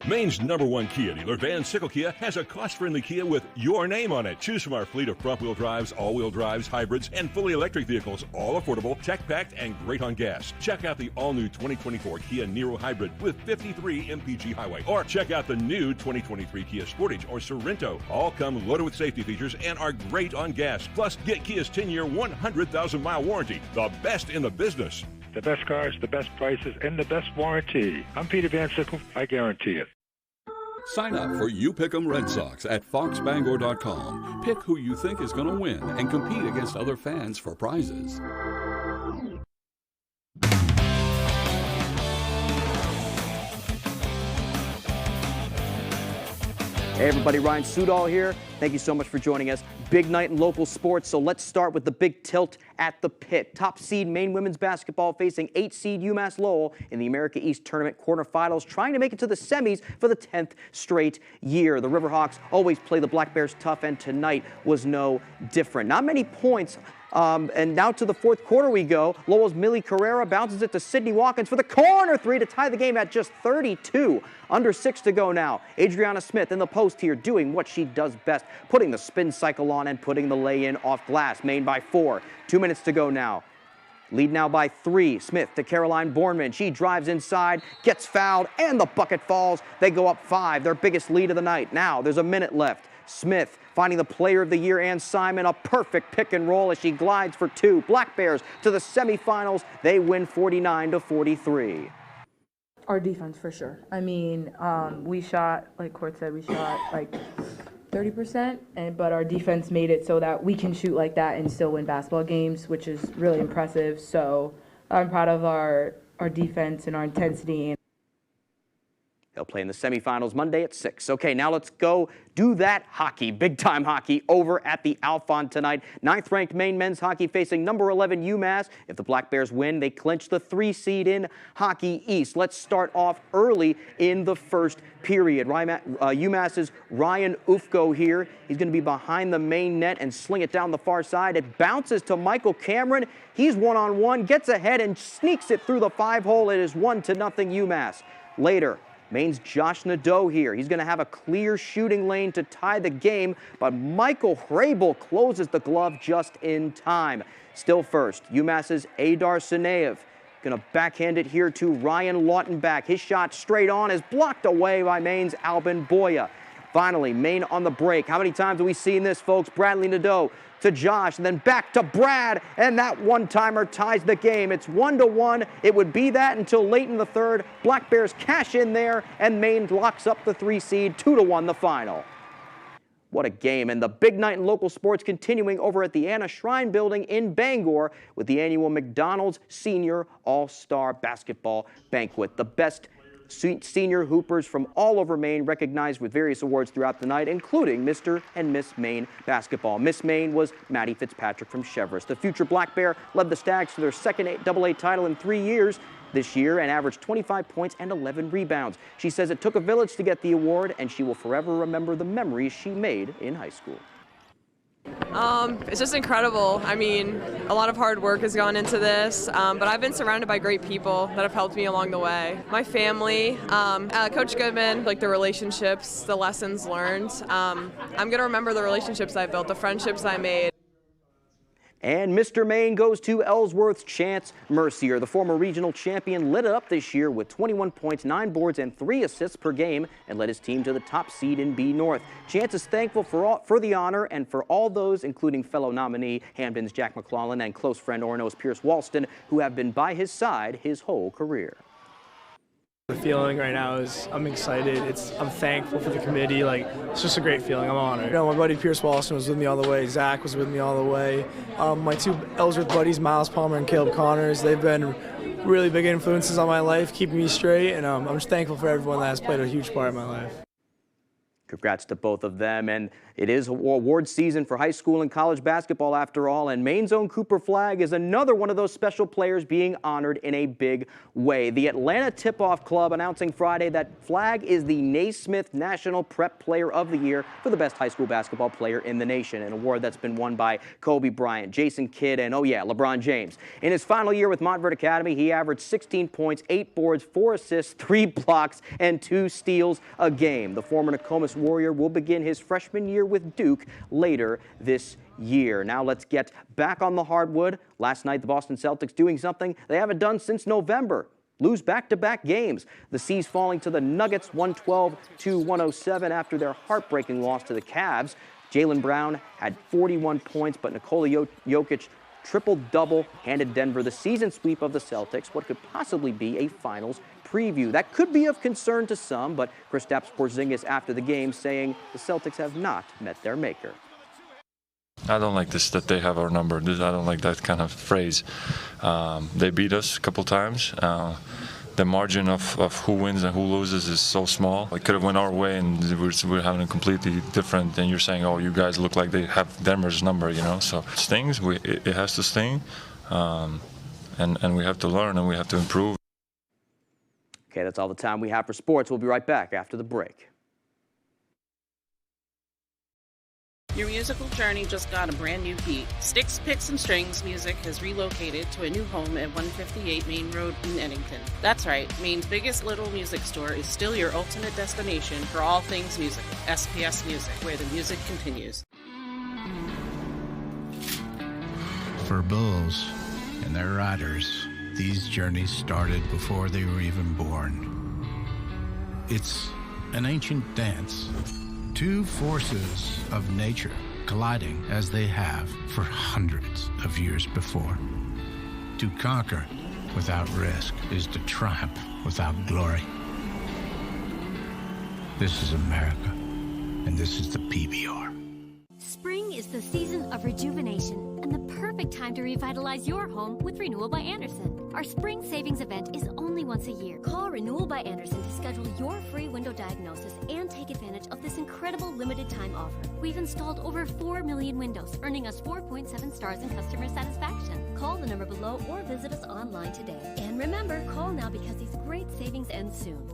Maine's #1 Kia dealer, Van Sickle Kia, has a cost-friendly Kia with your name on it. Choose from our fleet of front-wheel drives, all-wheel drives, hybrids, and fully electric vehicles, all affordable, tech-packed, and great on gas. Check out the all-new 2024 Kia Niro Hybrid with 53 mpg highway, or check out the new 2023 Kia Sportage or Sorrento. All come loaded with safety features and are great on gas. Plus, get Kia's 10-year, 100,000-mile warranty, the best in the business. The best cars, the best prices, and the best warranty. I'm Peter Van Sickle. I guarantee it. Sign up for You Pick 'em Red Sox at foxbangor.com. Pick who you think is going to win and compete against other fans for prizes. Hey everybody, Ryan Sudol here. Thank you so much for joining us. Big night in local sports, so let's start with the big tilt at the pit. Top seed Maine women's basketball facing 8 seed UMass Lowell in the America East Tournament quarterfinals, trying to make it to the semis for the 10th straight year. The Riverhawks always play the Black Bears tough, and tonight was no different. Not many points. And now to the fourth quarter we go. Lowell's Millie Carrera bounces it to Sydney Watkins for the corner three to tie the game at just 32. Under 6 to go now. Adriana Smith in the post here doing what she does best, putting the spin cycle on and putting the lay-in off glass. Maine by 4. 2 minutes to go now. Lead now by 3. Smith to Caroline Bornman. She drives inside, gets fouled, and the bucket falls. They go up 5, their biggest lead of the night. Now there's a minute left. Smith finding the player of the year, Ann Simon, a perfect pick and roll as she glides for 2. Black Bears to the semifinals. They win 49-43. Our defense, for sure. I mean, we shot, like Court said, we shot like 30%, but our defense made it so that we can shoot like that and still win basketball games, which is really impressive. So I'm proud of our defense and our intensity. They'll play in the semifinals Monday at 6. Okay, now let's go do that hockey, big-time hockey, over at the Alphon tonight. 9th-ranked Maine men's hockey facing number 11 UMass. If the Black Bears win, they clinch the 3 seed in Hockey East. Let's start off early in the first period. UMass's Ryan Ufko here. He's going to be behind the main net and sling it down the far side. It bounces to Michael Cameron. He's one-on-one, gets ahead and sneaks it through the 5-hole. It is 1-0 UMass. Later, Maine's Josh Nadeau here. He's going to have a clear shooting lane to tie the game, but Michael Hrabel closes the glove just in time. Still first, UMass's Adar Sineev. Going to backhand it here to Ryan Lautenbach. His shot straight on is blocked away by Maine's Albin Boya. Finally, Maine on the break. How many times have we seen this, folks? Bradley Nadeau to Josh, and then back to Brad, and that one-timer ties the game. It's 1-1. It would be that until late in the third. Black Bears cash in there, and Maine locks up the 3 seed, 2-1 the final. What a game, and the big night in local sports continuing over at the Anna Shrine Building in Bangor with the annual McDonald's Senior All-Star Basketball Banquet. The best senior hoopers from all over Maine recognized with various awards throughout the night, including Mr. and Miss Maine basketball. Miss Maine was Maddie Fitzpatrick from Cheverus. The future Black Bear led the Stags to their second AA title in 3 years this year and averaged 25 points and 11 rebounds. She says it took a village to get the award, and she will forever remember the memories she made in high school. It's just incredible. I mean, a lot of hard work has gone into this, but I've been surrounded by great people that have helped me along the way. My family, Coach Goodman, like the relationships, the lessons learned. I'm going to remember the relationships I built, the friendships I made. And Mr. Maine goes to Ellsworth's Chance Mercier. The former regional champion lit it up this year with 21 points, 9 boards, and 3 assists per game and led his team to the top seed in B North. Chance is thankful for the honor and for all those, including fellow nominee Hamden's Jack McClellan and close friend Orono's Pierce Walston, who have been by his side his whole career. The feeling right now is I'm excited. I'm thankful for the committee. It's just a great feeling. I'm honored. My buddy Pierce Walston was with me all the way. Zach was with me all the way. My 2 Ellsworth buddies, Miles Palmer and Caleb Connors, they've been really big influences on my life, keeping me straight, and I'm just thankful for everyone that has played a huge part in my life. Congrats to both of them, and it is award season for high school and college basketball after all, and Maine's own Cooper Flagg is another one of those special players being honored in a big way. The Atlanta Tip-Off Club announcing Friday that Flagg is the Naismith National Prep Player of the Year for the best high school basketball player in the nation, an award that's been won by Kobe Bryant, Jason Kidd, and oh yeah, LeBron James. In his final year with Montverde Academy, he averaged 16 points, 8 boards, 4 assists, 3 blocks, and 2 steals a game. The former Nokomis Warrior will begin his freshman year with Duke later this year. Now let's get back on the hardwood. Last night, the Boston Celtics doing something they haven't done since November. Lose back-to-back games. The C's falling to the Nuggets 112-107 after their heartbreaking loss to the Cavs. Jaylen Brown had 41 points, but Nikola Jokic triple-double handed Denver the season sweep of the Celtics, what could possibly be a finals preview. That could be of concern to some, but Kristaps Porzingis after the game saying the Celtics have not met their maker. I don't like this, that they have our number. I don't like that kind of phrase. They beat us a couple times. the margin of who wins and who loses is so small. It could have went our way, and we're having a completely different. And you're saying, "Oh, you guys look like they have Denver's number," you know. So it stings. It has to sting, and we have to learn and we have to improve. Okay, that's all the time we have for sports. We'll be right back after the break. Your musical journey just got a brand new beat. Sticks, Picks, and Strings Music has relocated to a new home at 158 Main Road in Eddington. That's right, Maine's biggest little music store is still your ultimate destination for all things musical. SPS Music, where the music continues. For bulls and their riders, these journeys started before they were even born. It's an ancient dance. Two forces of nature colliding as they have for hundreds of years before. To conquer without risk is to triumph without glory. This is America, and this is the PBR. Spring is the season of rejuvenation and the perfect time to revitalize your home with Renewal by Andersen. Our spring savings event is only once a year. Call Renewal by Andersen to schedule your free window diagnosis and take advantage of this incredible limited time offer. We've installed over 4 million windows, earning us 4.7 stars in customer satisfaction. Call the number below or visit us online today. And remember, call now because these great savings end soon.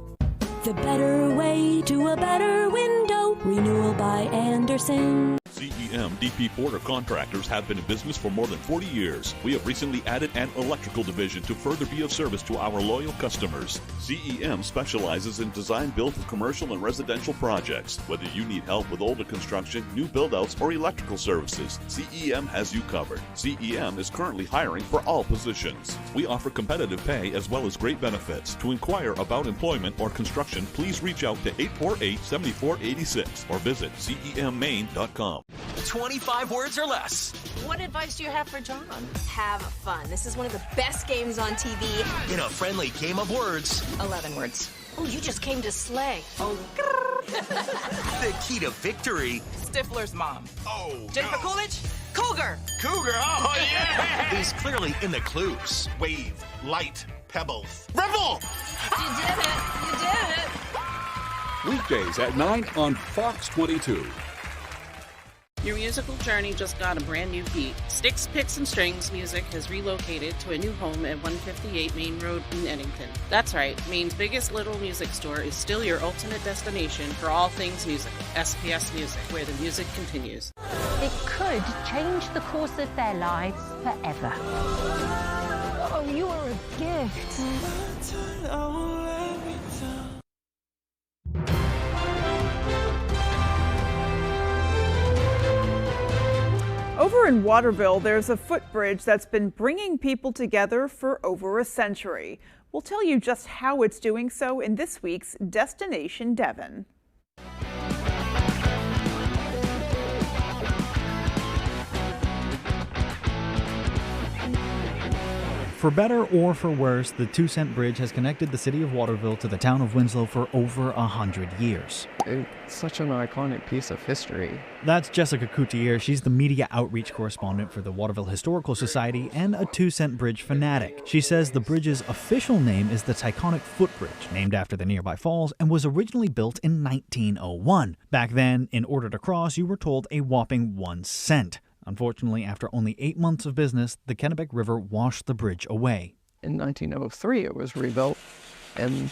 The better way to a better window. Renewal by Andersen. CEM DP Porter Contractors have been in business for more than 40 years. We have recently added an electrical division to further be of service to our loyal customers. CEM specializes in design build for commercial and residential projects. Whether you need help with older construction, new build-outs, or electrical services, CEM has you covered. CEM is currently hiring for all positions. We offer competitive pay as well as great benefits. To inquire about employment or construction, please reach out to 848-7486 or visit CEMMaine.com. 25 words or less. What advice do you have for John? Have fun. This is one of the best games on TV. In a friendly game of words. 11 words. Oh, you just came to slay. Oh. The key to victory. Stifler's mom. Oh, Jennifer no. Coolidge? Cougar. Cougar, oh yeah! Is clearly in the clues. Wave, light, pebbles. Revel! You did it. You did it. Weekdays at 9 on Fox 22. Your musical journey just got a brand new beat. Sticks, Picks, and Strings Music has relocated to a new home at 158 Main Road in Eddington. That's right, Maine's biggest little music store is still your ultimate destination for all things musical. SPS Music, where the music continues. It could change the course of their lives forever. Oh, you are a gift. Over in Waterville, there's a footbridge that's been bringing people together for over a century. We'll tell you just how it's doing so in this week's Destination Devon. For better or for worse, the 2-cent bridge has connected the city of Waterville to the town of Winslow for over 100 years. It's such an iconic piece of history. That's Jessica Coutier. She's the media outreach correspondent for the Waterville Historical Society and a 2-cent bridge fanatic. She says the bridge's official name is the Taconic Footbridge, named after the nearby falls, and was originally built in 1901. Back then, in order to cross, you were told a whopping 1 cent. Unfortunately, after only 8 months of business, the Kennebec River washed the bridge away. In 1903, it was rebuilt, and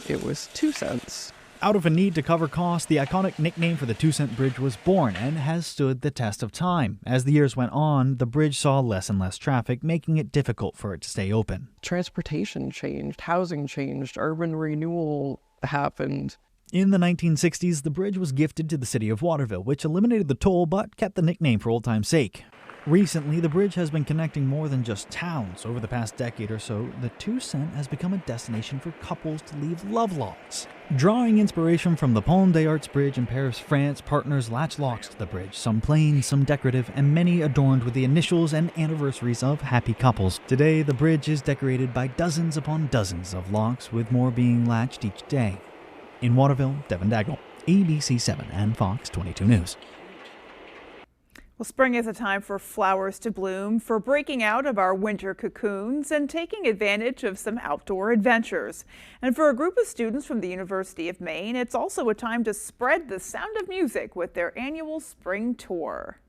it was 2 cents. Out of a need to cover costs, the iconic nickname for the 2-cent bridge was born and has stood the test of time. As the years went on, the bridge saw less and less traffic, making it difficult for it to stay open. Transportation changed, housing changed, urban renewal happened. In the 1960s, the bridge was gifted to the city of Waterville, which eliminated the toll but kept the nickname for old time's sake. Recently, the bridge has been connecting more than just towns. Over the past decade or so, the 2-cent has become a destination for couples to leave love logs. Drawing inspiration from the Pont des Arts Bridge in Paris, France, partners latch locks to the bridge, some plain, some decorative, and many adorned with the initials and anniversaries of happy couples. Today, the bridge is decorated by dozens upon dozens of locks, with more being latched each day. In Waterville, Devin Daggle, ABC 7 and Fox 22 News. Well, spring is a time for flowers to bloom, for breaking out of our winter cocoons and taking advantage of some outdoor adventures. And for a group of students from the University of Maine, it's also a time to spread the sound of music with their annual spring tour.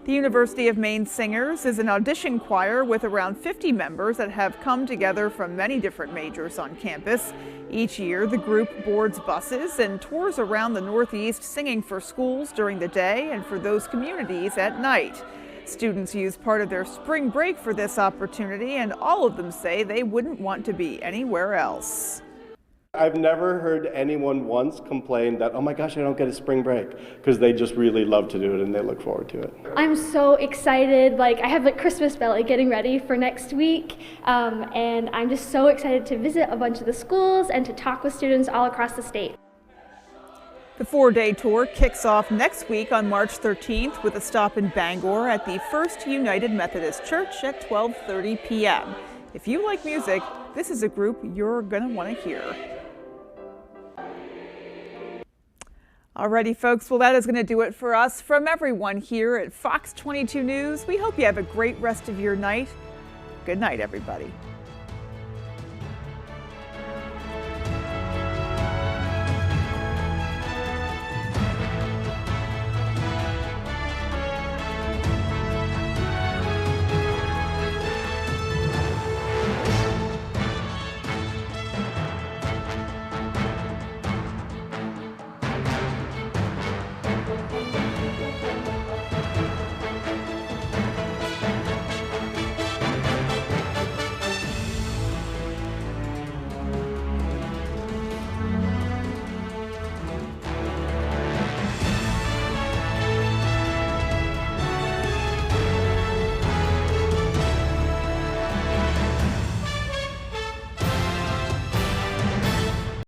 The University of Maine Singers is an audition choir with around 50 members that have come together from many different majors on campus. Each year, the group boards buses and tours around the Northeast singing for schools during the day and for those communities at night. Students use part of their spring break for this opportunity, and all of them say they wouldn't want to be anywhere else. I've never heard anyone once complain that, oh my gosh, I don't get a spring break, because they just really love to do it and they look forward to it. I'm so excited. I have Christmas belly getting ready for next week, and I'm just so excited to visit a bunch of the schools and to talk with students all across the state. The 4-day tour kicks off next week on March 13th with a stop in Bangor at the First United Methodist Church at 12:30 p.m. If you like music, this is a group you're going to want to hear. Alrighty, folks, well, that is going to do it for us. From everyone here at Fox 22 News, we hope you have a great rest of your night. Good night, everybody.